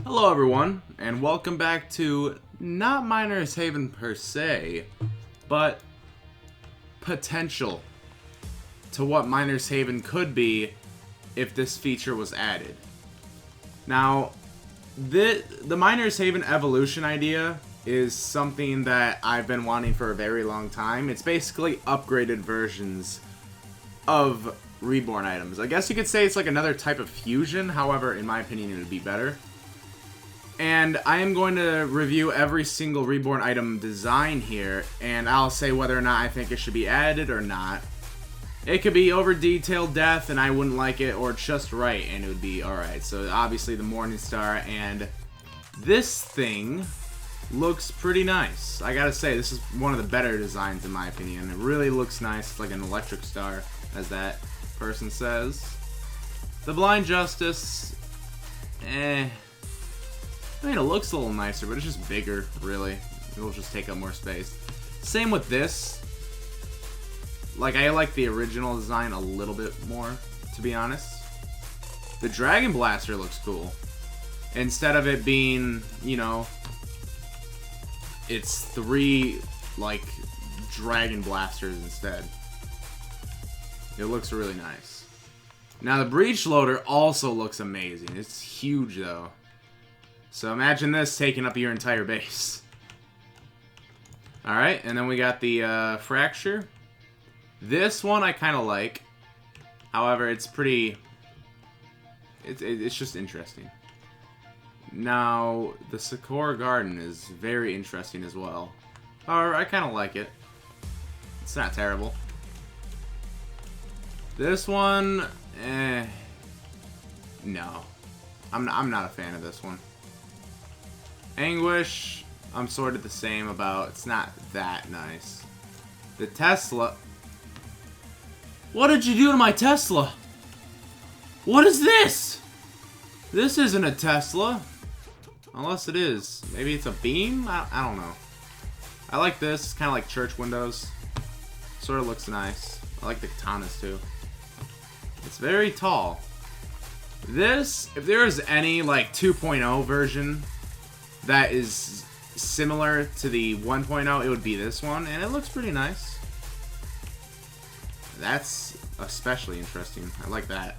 Hello everyone, and welcome back to not Miner's Haven per se, but potential to what Miner's Haven could be if this feature was added. Now, the Miner's Haven evolution idea is something that I've been wanting for a very long time. It's basically upgraded versions of Reborn items. I guess you could say it's like another type of fusion, however, in my opinion, it would be better. And I am going to review every single Reborn item design here, and I'll say whether or not I think it should be added or not. It could be over-detailed death, and I wouldn't like it, or just right, and it would be alright. So, obviously, the Morning Star, and this thing looks pretty nice. I gotta say, this is one of the better designs, in my opinion. It really looks nice. It's like an electric star, as that person says. The Blind Justice, I mean, it looks a little nicer, but it's just bigger, really. It'll just take up more space. Same with this. Like, I like the original design a little bit more, to be honest. The Dragon Blaster looks cool. Instead of it being, you know, it's 3, like, Dragon Blasters instead. It looks really nice. Now, the Breach Loader also looks amazing. It's huge, though. So imagine this taking up your entire base. Alright, and then we got the Fracture. This one I kind of like. However, it's pretty... It's just interesting. Now, the Sakura Garden is very interesting as well. Or I kind of like it. It's not terrible. This one... No. I'm not a fan of this one. Anguish, I'm sort of the same about. It's not that nice. The Tesla. What did you do to my Tesla? What is this? This isn't a Tesla. Unless it is. Maybe it's a beam? I don't know. I like this. It's kind of like church windows. Sort of looks nice. I like the katanas too. It's very tall. This, if there is any like 2.0 version that is similar to the 1.0, it would be this one, and it looks pretty nice. That's especially interesting. I like that.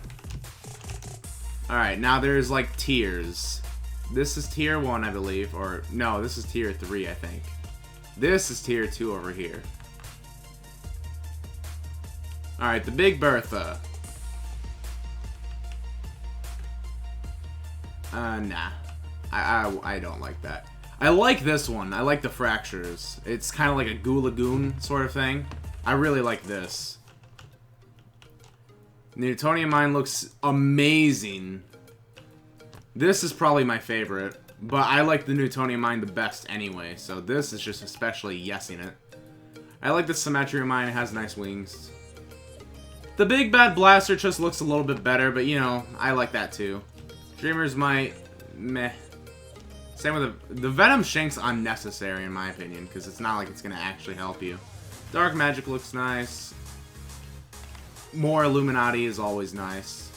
Alright, now there's like tiers. This is tier 1, I believe, or no, this is tier 3, I think. This is tier 2 over here. Alright, the Big Bertha. Nah. I don't like that. I like this one. I like the Fractures. It's kind of like a Goo Lagoon sort of thing. I really like this. The Newtonian Mine looks amazing. This is probably my favorite, but I like the Newtonian Mine the best anyway, so this is just especially yesing it. I like the Symmetry Mine. It has nice wings. The Big Bad Blaster just looks a little bit better, but you know, I like that too. Dreamer's Might, meh. Same with the Venom Shank's unnecessary in my opinion, because it's not like it's going to actually help you. Dark Magic looks nice. More Illuminati is always nice.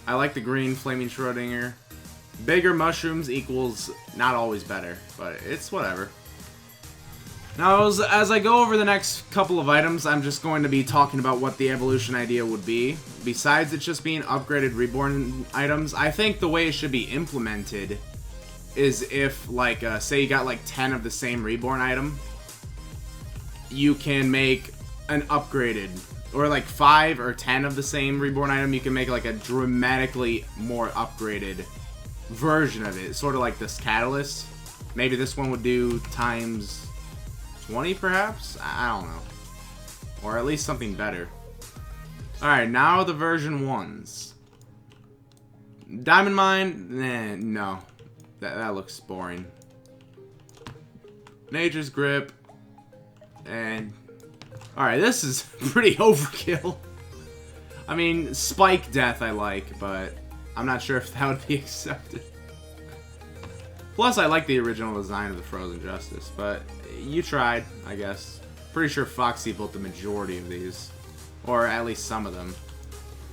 I like the green Flaming Schrodinger. Bigger mushrooms equals not always better, but it's whatever. Now, as I go over the next couple of items, I'm just going to be talking about what the evolution idea would be. Besides it just being upgraded Reborn items, I think the way it should be implemented is if, like, say you got like 10 of the same Reborn item, you can make an upgraded, or like 5 or 10 of the same Reborn item, you can make like a dramatically more upgraded version of it. Sort of like this Catalyst. Maybe this one would do times 20 perhaps? I don't know. Or at least something better. Alright, now the version 1s. Diamond Mine? No. That looks boring. Nature's Grip. And... Alright, this is pretty overkill. I mean, Spike Death I like, but I'm not sure if that would be accepted. Plus, I like the original design of the Frozen Justice, but you tried, I guess. Pretty sure Foxy built the majority of these. Or at least some of them.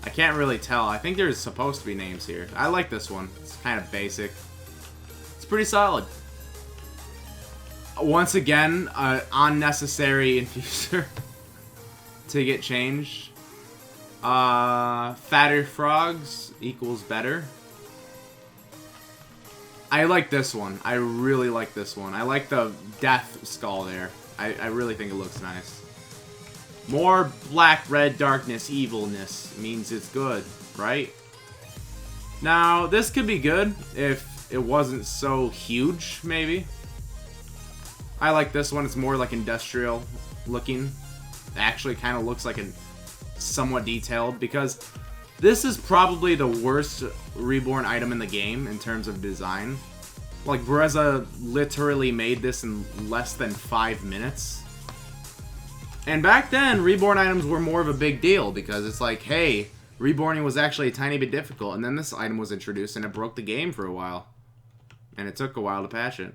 I can't really tell. I think there's supposed to be names here. I like this one. It's kind of basic. pretty solid. Once again, unnecessary infuser to get changed. Fatter frogs equals better. I like this one. I really like this one. I like the death skull there. I really think it looks nice. More black, red, darkness, evilness means it's good, right? Now, this could be good if it wasn't so huge, maybe. I like this one. It's more like industrial looking. It actually kind of looks like a somewhat detailed, because this is probably the worst Reborn item in the game in terms of design. Like, Bereza literally made this in less than 5 minutes. And back then, Reborn items were more of a big deal, because it's like, hey, Reborning was actually a tiny bit difficult, and then this item was introduced, and it broke the game for a while. And it took a while to patch it.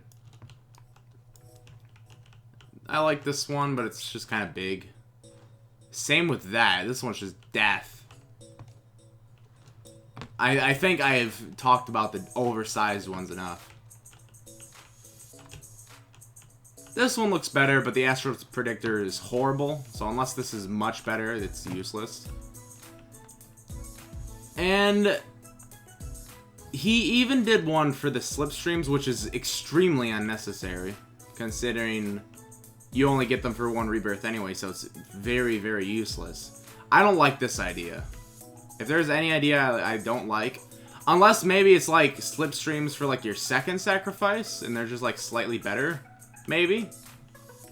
I like this one, but it's just kind of big. Same with that. This one's just death. I think I have talked about the oversized ones enough. This one looks better, but the Astro Predictor is horrible. So unless this is much better, it's useless. And he even did one for the slipstreams, which is extremely unnecessary, considering you only get them for one rebirth anyway, so it's very, very useless. I don't like this idea. If there's any idea I don't like, unless maybe it's like slipstreams for like your second sacrifice, and they're just like slightly better, maybe.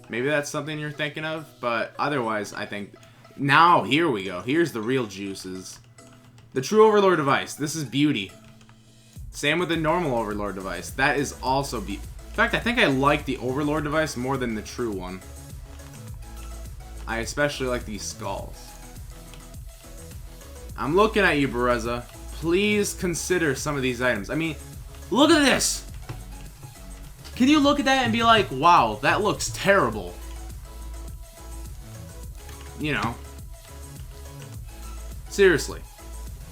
Maybe that's something you're thinking of, but otherwise I think... Now, here we go. Here's the real juices. The True Overlord device. This is beauty. Same with the normal Overlord device. That is also beauty. In fact, I think I like the Overlord device more than the true one. I especially like these skulls. I'm looking at you, Bereza. Please consider some of these items. I mean, look at this! Can you look at that and be like, wow, that looks terrible? You know. Seriously.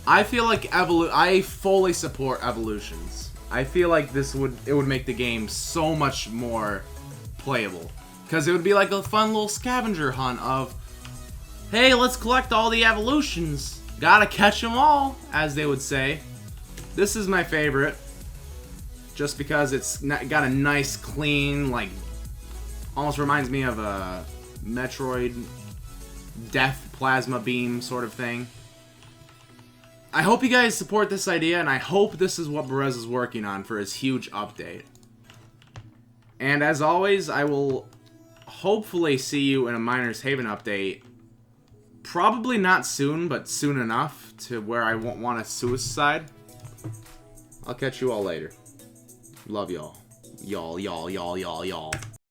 I feel like I fully support evolutions. I feel like it would make the game so much more playable. Because it would be like a fun little scavenger hunt of, hey, let's collect all the evolutions. Gotta catch them all, as they would say. This is my favorite. Just because it's got a nice, clean, like, almost reminds me of a Metroid Death Plasma Beam sort of thing. I hope you guys support this idea, and I hope this is what Bereza is working on for his huge update. And as always, I will hopefully see you in a Miner's Haven update. Probably not soon, but soon enough to where I won't want a suicide. I'll catch you all later. Love y'all. Y'all.